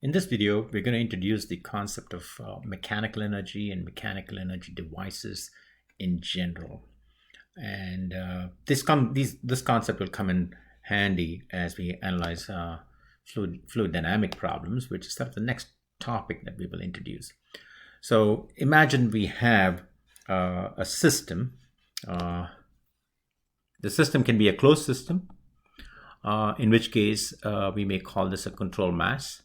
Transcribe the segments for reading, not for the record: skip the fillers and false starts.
In this video, we're going to introduce the concept of mechanical energy and mechanical energy devices in general. And this concept will come in handy as we analyze fluid dynamic problems, which is sort of the next topic that we will introduce. So imagine we have a system. The system can be a closed system, in which case we may call this a control mass.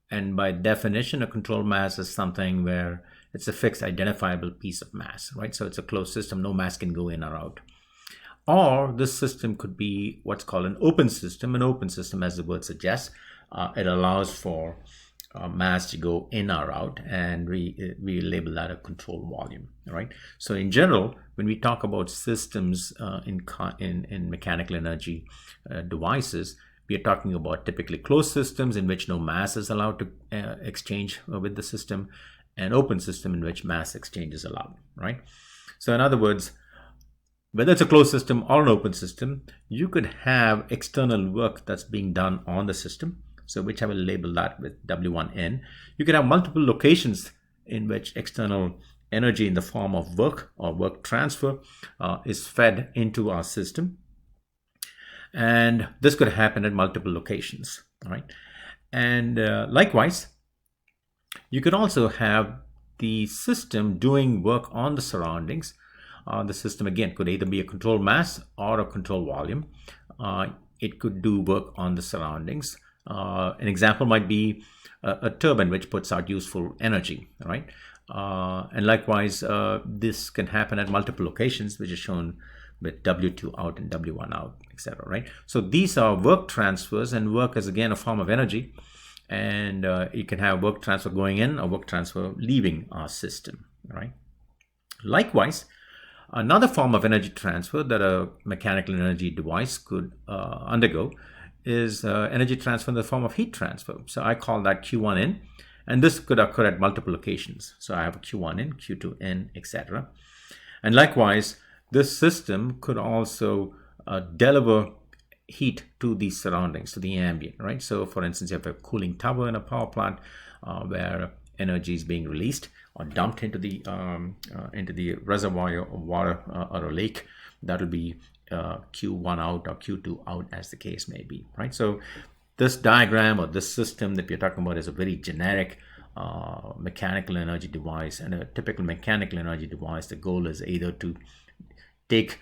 And by definition, a control mass is something where it's a fixed identifiable piece of mass, right? So it's a closed system, no mass can go in or out. Or this system could be what's called an open system. An open system, as the word suggests, it allows for mass to go in or out, and we label that a control volume, right? So in general, when we talk about systems in mechanical energy devices, we are talking about typically closed systems in which no mass is allowed to exchange with the system, and open system in which mass exchange is allowed, right? So in other words, whether it's a closed system or an open system, you could have external work that's being done on the system. So which I will label that with W1N. You can have multiple locations in which external energy in the form of work or work transfer is fed into our system. And this could happen at multiple locations, right? And likewise, you could also have the system doing work on the surroundings. The system, again, could either be a control mass or a control volume. It could do work on the surroundings. An example might be a turbine which puts out useful energy, right? And likewise, this can happen at multiple locations, which is shown with W2 out and W1 out, etc., right? So these are work transfers, and work is again a form of energy, and you can have work transfer going in or work transfer leaving our system, right? Likewise, another form of energy transfer that a mechanical energy device could undergo is energy transfer in the form of heat transfer. So I call that Q1 in, and this could occur at multiple locations. So I have a Q1 in, Q2 in, etc. And likewise, this system could also deliver heat to the surroundings, to the ambient, right? So for instance, you have a cooling tower in a power plant where energy is being released or dumped into the reservoir of water or a lake. That will be Q1 out or Q2 out, as the case may be, right? So this diagram or this system that we're talking about is a very generic mechanical energy device. And a typical mechanical energy device, the goal is either to take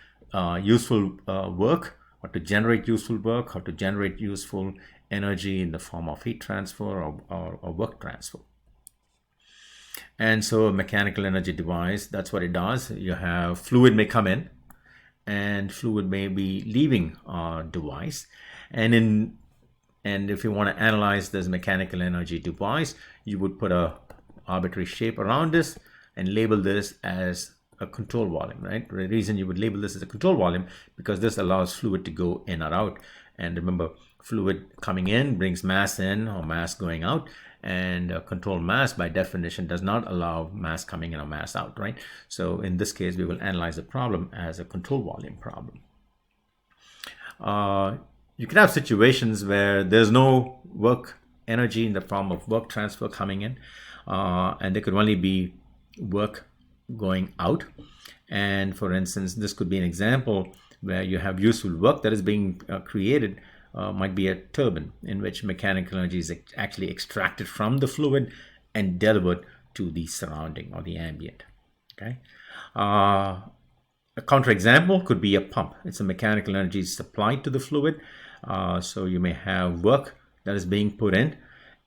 useful work, or to generate useful work, or to generate useful energy in the form of heat transfer or work transfer. And so a mechanical energy device, that's what it does. You have fluid may come in, and fluid may be leaving our device. And if you want to analyze this mechanical energy device, you would put a arbitrary shape around this and label this as a control volume, right? The reason you would label this as a control volume, because this allows fluid to go in or out. And remember, fluid coming in brings mass in or mass going out, and a control mass by definition does not allow mass coming in or mass out, right? So in this case, we will analyze the problem as a control volume problem. You can have situations where there's no work energy in the form of work transfer coming in, and there could only be work going out. And for instance, this could be an example where you have useful work that is being created. Might be a turbine in which mechanical energy is actually extracted from the fluid and delivered to the surrounding or the ambient. Okay. A counterexample could be a pump. It's a mechanical energy supplied to the fluid. So you may have work that is being put in,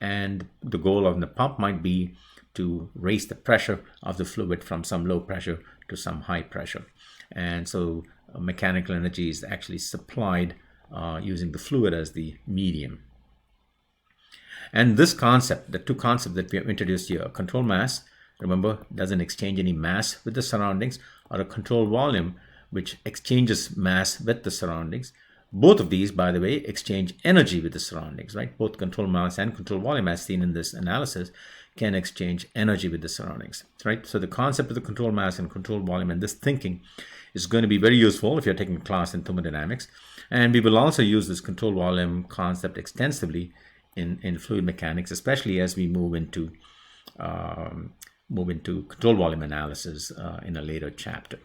and the goal of the pump might be to raise the pressure of the fluid from some low pressure to some high pressure. And so mechanical energy is actually supplied using the fluid as the medium. And this concept, the two concepts that we have introduced here, control mass, remember, doesn't exchange any mass with the surroundings, or a control volume, which exchanges mass with the surroundings. Both of these, by the way, exchange energy with the surroundings, right? Both control mass and control volume, as seen in this analysis, can exchange energy with the surroundings, right? So the concept of the control mass and control volume and this thinking is going to be very useful if you're taking a class in thermodynamics. And we will also use this control volume concept extensively in fluid mechanics, especially as we move into control volume analysis in a later chapter.